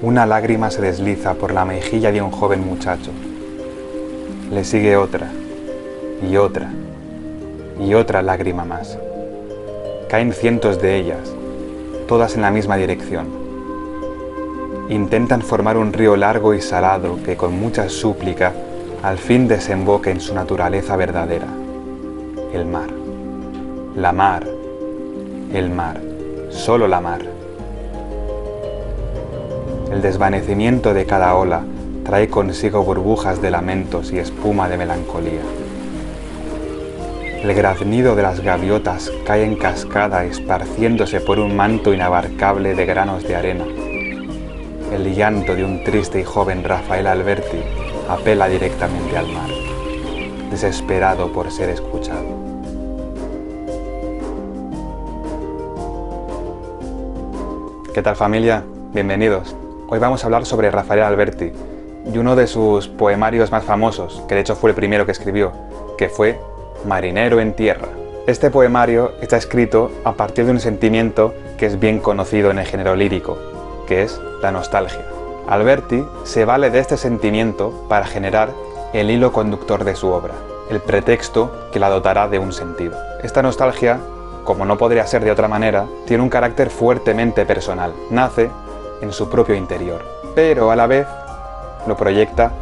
Una lágrima se desliza por la mejilla de un joven muchacho. Le sigue otra, y otra, y otra lágrima más. Caen cientos de ellas, todas en la misma dirección. Intentan formar un río largo y salado que con mucha súplica al fin desemboque en su naturaleza verdadera. El mar. La mar. El mar. Solo la mar. El desvanecimiento de cada ola trae consigo burbujas de lamentos y espuma de melancolía. El graznido de las gaviotas cae en cascada esparciéndose por un manto inabarcable de granos de arena. El llanto de un triste y joven Rafael Alberti apela directamente al mar, desesperado por ser escuchado. ¿Qué tal, familia? Bienvenidos. Hoy vamos a hablar sobre Rafael Alberti y uno de sus poemarios más famosos, que de hecho fue el primero que escribió, que fue Marinero en tierra. Este poemario está escrito a partir de un sentimiento que es bien conocido en el género lírico, que es la nostalgia. Alberti se vale de este sentimiento para generar el hilo conductor de su obra, el pretexto que la dotará de un sentido. Esta nostalgia, como no podría ser de otra manera, tiene un carácter fuertemente personal. Nace en su propio interior, pero a la vez lo proyecta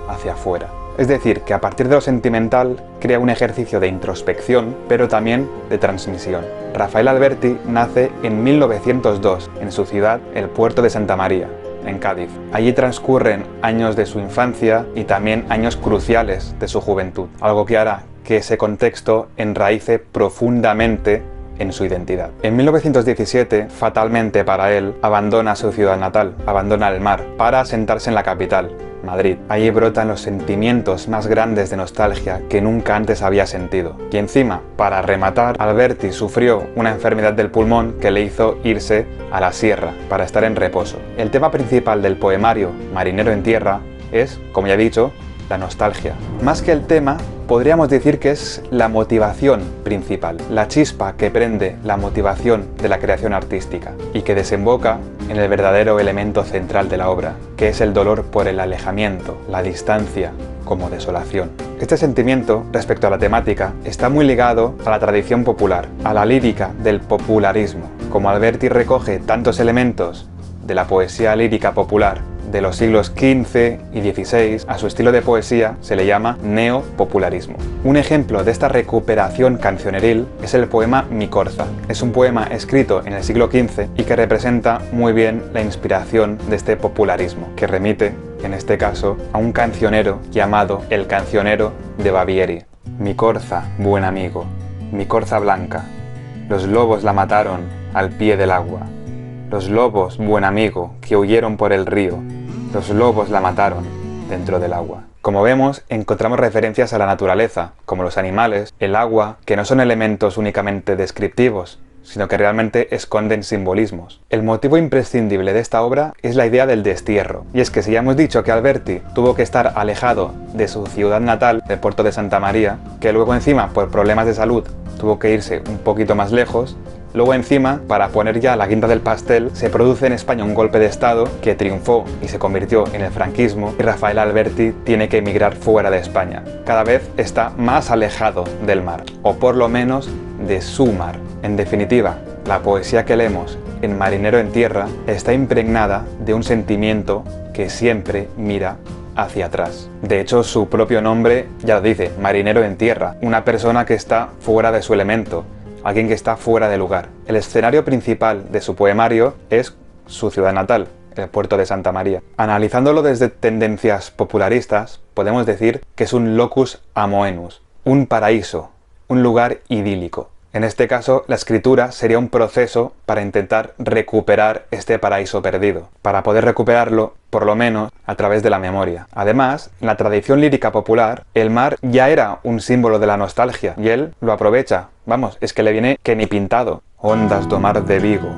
hacia afuera. Es decir, que a partir de lo sentimental crea un ejercicio de introspección, pero también de transmisión. Rafael Alberti nace en 1902 en su ciudad, el puerto de Santa María, en Cádiz. Allí transcurren años de su infancia y también años cruciales de su juventud, algo que hará que ese contexto enraíce profundamente en su identidad. En 1917, fatalmente para él, abandona su ciudad natal, abandona el mar, para asentarse en la capital, Madrid. Allí brotan los sentimientos más grandes de nostalgia que nunca antes había sentido. Y encima, para rematar, Alberti sufrió una enfermedad del pulmón que le hizo irse a la sierra para estar en reposo. El tema principal del poemario Marinero en tierra es, como ya he dicho, la nostalgia. Más que el tema, podríamos decir que es la motivación principal, la chispa que prende la motivación de la creación artística y que desemboca en el verdadero elemento central de la obra, que es el dolor por el alejamiento, la distancia como desolación. Este sentimiento, respecto a la temática, está muy ligado a la tradición popular, a la lírica del popularismo. Como Alberti recoge tantos elementos de la poesía lírica popular de los siglos XV y XVI, a su estilo de poesía se le llama neopopularismo. Un ejemplo de esta recuperación cancioneril es el poema Mi corza. Es un poema escrito en el siglo XV y que representa muy bien la inspiración de este popularismo, que remite, en este caso, a un cancionero llamado el Cancionero de Bavieri. Mi corza, buen amigo, mi corza blanca, los lobos la mataron al pie del agua. Los lobos, buen amigo, que huyeron por el río, los lobos la mataron dentro del agua. Como vemos, encontramos referencias a la naturaleza, como los animales, el agua, que no son elementos únicamente descriptivos, sino que realmente esconden simbolismos. El motivo imprescindible de esta obra es la idea del destierro. Y es que si ya hemos dicho que Alberti tuvo que estar alejado de su ciudad natal, del puerto de Santa María, que luego encima, por problemas de salud, tuvo que irse un poquito más lejos, luego encima, para poner ya la guinda del pastel, se produce en España un golpe de estado que triunfó y se convirtió en el franquismo y Rafael Alberti tiene que emigrar fuera de España. Cada vez está más alejado del mar, o por lo menos de su mar. En definitiva, la poesía que leemos en Marinero en tierra está impregnada de un sentimiento que siempre mira hacia atrás. De hecho, su propio nombre ya lo dice, Marinero en tierra, una persona que está fuera de su elemento, alguien que está fuera de lugar. El escenario principal de su poemario es su ciudad natal, el puerto de Santa María. Analizándolo desde tendencias popularistas, podemos decir que es un locus amoenus, un paraíso, un lugar idílico. En este caso, la escritura sería un proceso para intentar recuperar este paraíso perdido, para poder recuperarlo, por lo menos, a través de la memoria. Además, en la tradición lírica popular, el mar ya era un símbolo de la nostalgia, y él lo aprovecha. Vamos, es que le viene que ni pintado. Ondas do mar de Vigo,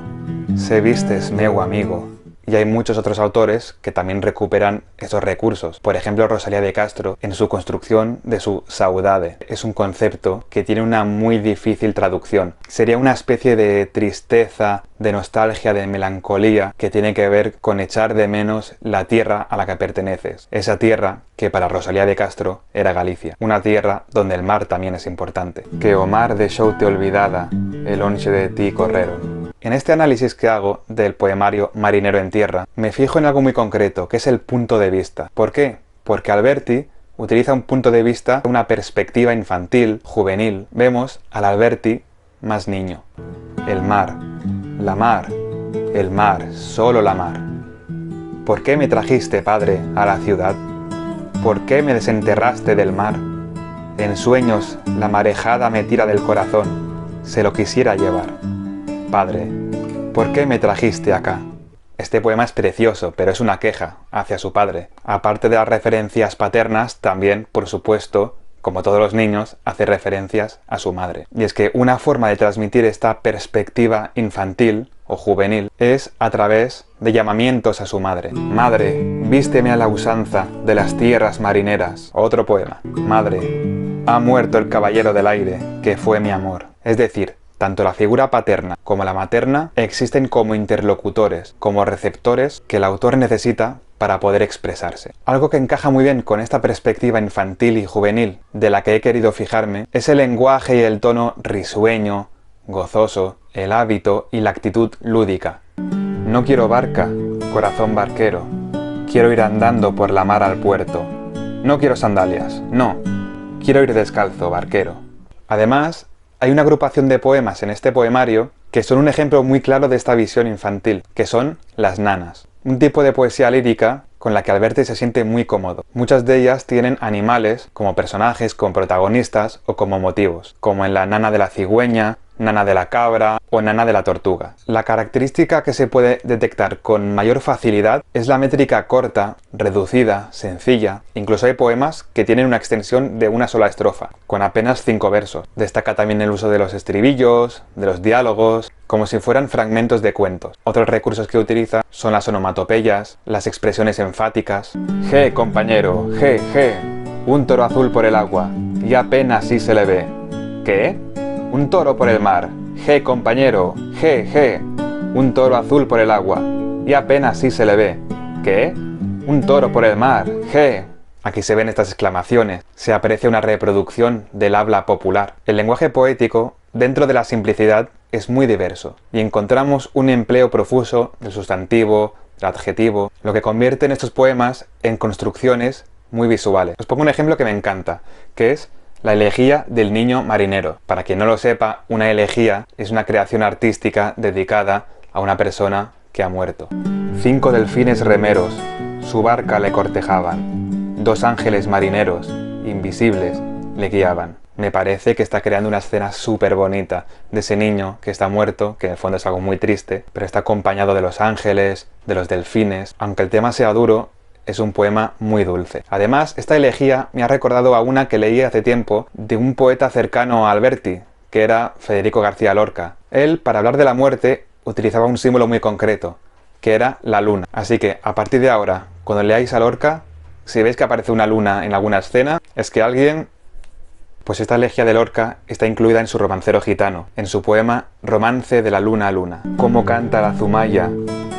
se vistes meu amigo, y hay muchos otros autores que también recuperan estos recursos. Por ejemplo, Rosalía de Castro en su construcción de su saudade. Es un concepto que tiene una muy difícil traducción. Sería una especie de tristeza, de nostalgia, de melancolía que tiene que ver con echar de menos la tierra a la que perteneces. Esa tierra que para Rosalía de Castro era Galicia. Una tierra donde el mar también es importante. Que o mar deixoute olvidada, el onxe de ti correron. En este análisis que hago del poemario Marinero en tierra, me fijo en algo muy concreto, que es el punto de vista. ¿Por qué? Porque Alberti utiliza un punto de vista, una perspectiva infantil, juvenil. Vemos al Alberti más niño. El mar, la mar, el mar, solo la mar. ¿Por qué me trajiste, padre, a la ciudad? ¿Por qué me desenterraste del mar? En sueños la marejada me tira del corazón, se lo quisiera llevar. Padre, ¿por qué me trajiste acá? Este poema es precioso, pero es una queja hacia su padre. Aparte de las referencias paternas, también, por supuesto, como todos los niños, hace referencias a su madre. Y es que una forma de transmitir esta perspectiva infantil o juvenil es a través de llamamientos a su madre. Madre, vísteme a la usanza de las tierras marineras. Otro poema. Madre, ha muerto el caballero del aire, que fue mi amor. Es decir, tanto la figura paterna como la materna existen como interlocutores, como receptores que el autor necesita para poder expresarse. Algo que encaja muy bien con esta perspectiva infantil y juvenil de la que he querido fijarme es el lenguaje y el tono risueño, gozoso, el hábito y la actitud lúdica. No quiero barca, corazón barquero, quiero ir andando por la mar al puerto. No quiero sandalias, no, quiero ir descalzo, barquero. Además, hay una agrupación de poemas en este poemario que son un ejemplo muy claro de esta visión infantil, que son las nanas. Un tipo de poesía lírica con la que Alberti se siente muy cómodo. Muchas de ellas tienen animales como personajes, como protagonistas o como motivos, como en la nana de la cigüeña, nana de la cabra o nana de la tortuga. La característica que se puede detectar con mayor facilidad es la métrica corta, reducida, sencilla. Incluso hay poemas que tienen una extensión de una sola estrofa, con apenas 5 versos. Destaca también el uso de los estribillos, de los diálogos, como si fueran fragmentos de cuentos. Otros recursos que utiliza son las onomatopeyas, las expresiones enfáticas. Je, compañero, je, un toro azul por el agua, y apenas sí se le ve. ¿Qué? Un toro por el mar. Je, compañero, je, un toro azul por el agua, y apenas sí se le ve. ¿Qué? Un toro por el mar, je. Aquí se ven estas exclamaciones, se aprecia una reproducción del habla popular. El lenguaje poético, dentro de la simplicidad, es muy diverso, y encontramos un empleo profuso del sustantivo, del adjetivo, lo que convierte en estos poemas en construcciones muy visuales. Os pongo un ejemplo que me encanta, que es la elegía del niño marinero. Para quien no lo sepa, una elegía es una creación artística dedicada a una persona que ha muerto. 5 delfines remeros, su barca le cortejaban. 2 ángeles marineros, invisibles, le guiaban. Me parece que está creando una escena súper bonita de ese niño que está muerto, que en el fondo es algo muy triste, pero está acompañado de los ángeles, de los delfines. Aunque el tema sea duro, es un poema muy dulce. Además, esta elegía me ha recordado a una que leí hace tiempo de un poeta cercano a Alberti, que era Federico García Lorca. Él, para hablar de la muerte, utilizaba un símbolo muy concreto, que era la luna. Así que, a partir de ahora, cuando leáis a Lorca, si veis que aparece una luna en alguna escena, es que alguien... Pues esta elegía de Lorca está incluida en su Romancero gitano, en su poema Romance de la luna a luna. Cómo canta la zumaya,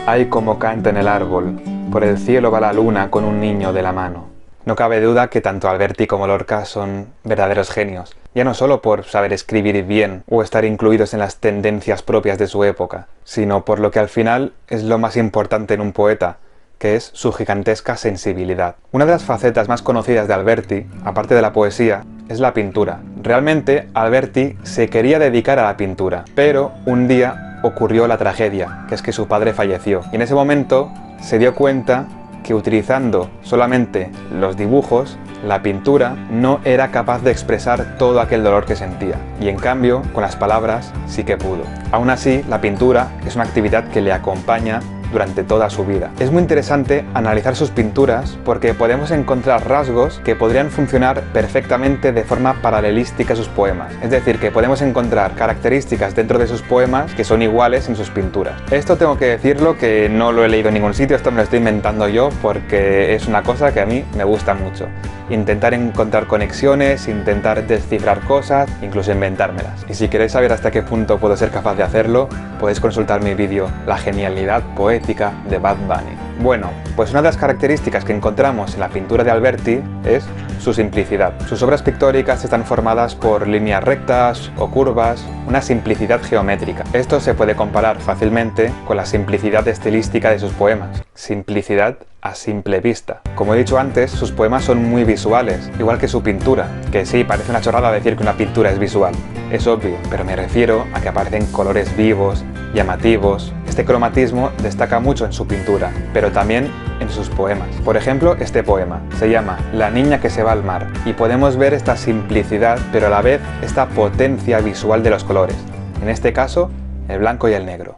ay cómo canta en el árbol, por el cielo va la luna con un niño de la mano. No cabe duda que tanto Alberti como Lorca son verdaderos genios, ya no solo por saber escribir bien o estar incluidos en las tendencias propias de su época, sino por lo que al final es lo más importante en un poeta, que es su gigantesca sensibilidad. Una de las facetas más conocidas de Alberti, aparte de la poesía, es la pintura. Realmente, Alberti se quería dedicar a la pintura, pero un día ocurrió la tragedia, que es que su padre falleció. Y en ese momento se dio cuenta que utilizando solamente los dibujos, la pintura no era capaz de expresar todo aquel dolor que sentía. Y en cambio, con las palabras sí que pudo. Aún así, la pintura es una actividad que le acompaña durante toda su vida. Es muy interesante analizar sus pinturas porque podemos encontrar rasgos que podrían funcionar perfectamente de forma paralelística a sus poemas. Es decir, que podemos encontrar características dentro de sus poemas que son iguales en sus pinturas. Esto tengo que decirlo que no lo he leído en ningún sitio, esto me lo estoy inventando yo porque es una cosa que a mí me gusta mucho. Intentar encontrar conexiones, intentar descifrar cosas, incluso inventármelas. Y si queréis saber hasta qué punto puedo ser capaz de hacerlo, podéis consultar mi vídeo La genialidad poética de Bad Bunny. Bueno, pues una de las características que encontramos en la pintura de Alberti es su simplicidad. Sus obras pictóricas están formadas por líneas rectas o curvas, una simplicidad geométrica. Esto se puede comparar fácilmente con la simplicidad estilística de sus poemas. Simplicidad a simple vista. Como he dicho antes, sus poemas son muy visuales, igual que su pintura, que sí, parece una chorrada decir que una pintura es visual. Es obvio, pero me refiero a que aparecen colores vivos, llamativos. Este cromatismo destaca mucho en su pintura, pero también en sus poemas. Por ejemplo, este poema se llama La niña que se va al mar, y podemos ver esta simplicidad, pero a la vez esta potencia visual de los colores. En este caso, el blanco y el negro.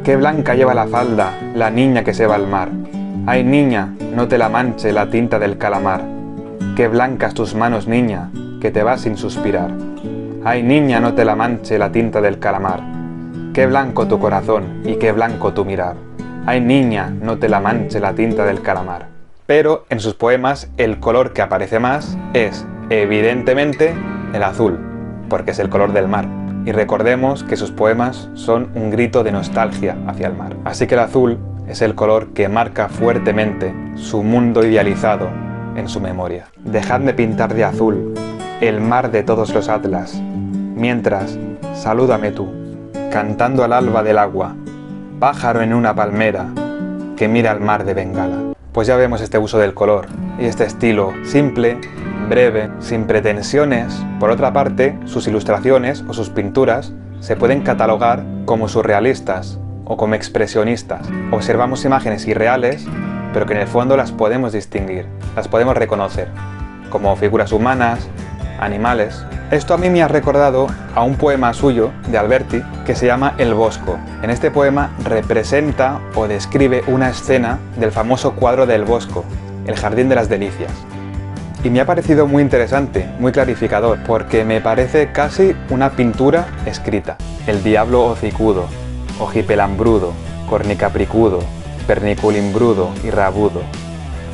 Qué blanca lleva la falda, la niña que se va al mar. Ay, niña, no te la manche la tinta del calamar. Qué blancas tus manos, niña, que te vas sin suspirar. Ay, niña, no te la manche la tinta del calamar. Qué blanco tu corazón y qué blanco tu mirar. Ay, niña, no te la manche la tinta del calamar. Pero en sus poemas el color que aparece más es, evidentemente, el azul, porque es el color del mar. Y recordemos que sus poemas son un grito de nostalgia hacia el mar. Así que el azul es el color que marca fuertemente su mundo idealizado en su memoria. Dejadme pintar de azul el mar de todos los atlas, mientras, salúdame tú, cantando al alba del agua, pájaro en una palmera que mira al mar de Bengala. Pues ya vemos este uso del color y este estilo simple, breve, sin pretensiones. Por otra parte, sus ilustraciones o sus pinturas se pueden catalogar como surrealistas o como expresionistas. Observamos imágenes irreales, pero que en el fondo las podemos distinguir, las podemos reconocer, como figuras humanas, animales. Esto a mí me ha recordado a un poema suyo, de Alberti, que se llama El Bosco. En este poema representa o describe una escena del famoso cuadro del Bosco, El Jardín de las Delicias. Y me ha parecido muy interesante, muy clarificador, porque me parece casi una pintura escrita. El diablo hocicudo, ojipelambrudo, cornicapricudo, perniculimbrudo y rabudo,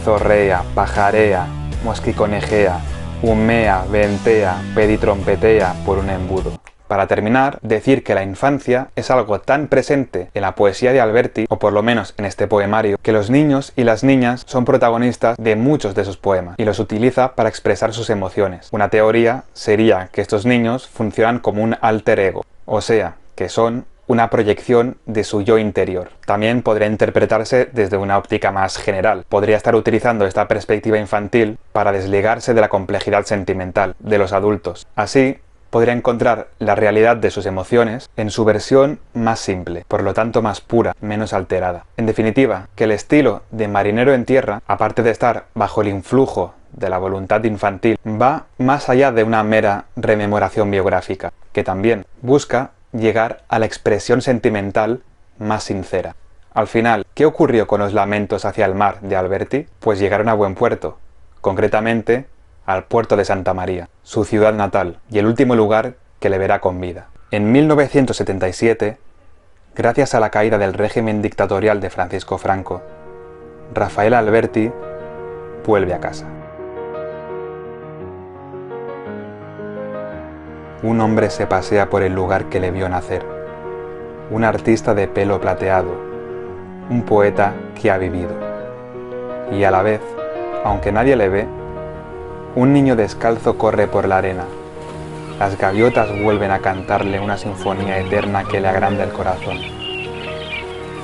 zorrea, pajarea, mosquiconejea, humea, ventea, peditrompetea por un embudo. Para terminar, decir que la infancia es algo tan presente en la poesía de Alberti, o por lo menos en este poemario, que los niños y las niñas son protagonistas de muchos de sus poemas y los utiliza para expresar sus emociones. Una teoría sería que estos niños funcionan como un alter ego, o sea, que son una proyección de su yo interior. También podría interpretarse desde una óptica más general. Podría estar utilizando esta perspectiva infantil para desligarse de la complejidad sentimental de los adultos. Así, podría encontrar la realidad de sus emociones en su versión más simple, por lo tanto más pura, menos alterada. En definitiva, que el estilo de Marinero en Tierra, aparte de estar bajo el influjo de la voluntad infantil, va más allá de una mera rememoración biográfica, que también busca llegar a la expresión sentimental más sincera. Al final, ¿qué ocurrió con los lamentos hacia el mar de Alberti? Pues llegaron a buen puerto, concretamente al puerto de Santa María, su ciudad natal, y el último lugar que le verá con vida. En 1977, gracias a la caída del régimen dictatorial de Francisco Franco, Rafael Alberti vuelve a casa. Un hombre se pasea por el lugar que le vio nacer, un artista de pelo plateado, un poeta que ha vivido. Y a la vez, aunque nadie le ve, un niño descalzo corre por la arena. Las gaviotas vuelven a cantarle una sinfonía eterna que le agranda el corazón.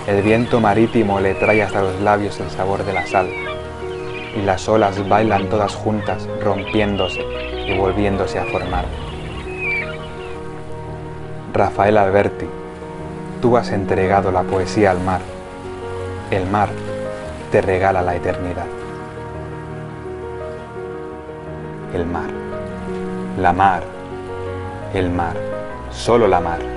El viento marítimo le trae hasta los labios el sabor de la sal, y las olas bailan todas juntas, rompiéndose y volviéndose a formar. Rafael Alberti, tú has entregado la poesía al mar. El mar te regala la eternidad. El mar, la mar, el mar, solo la mar.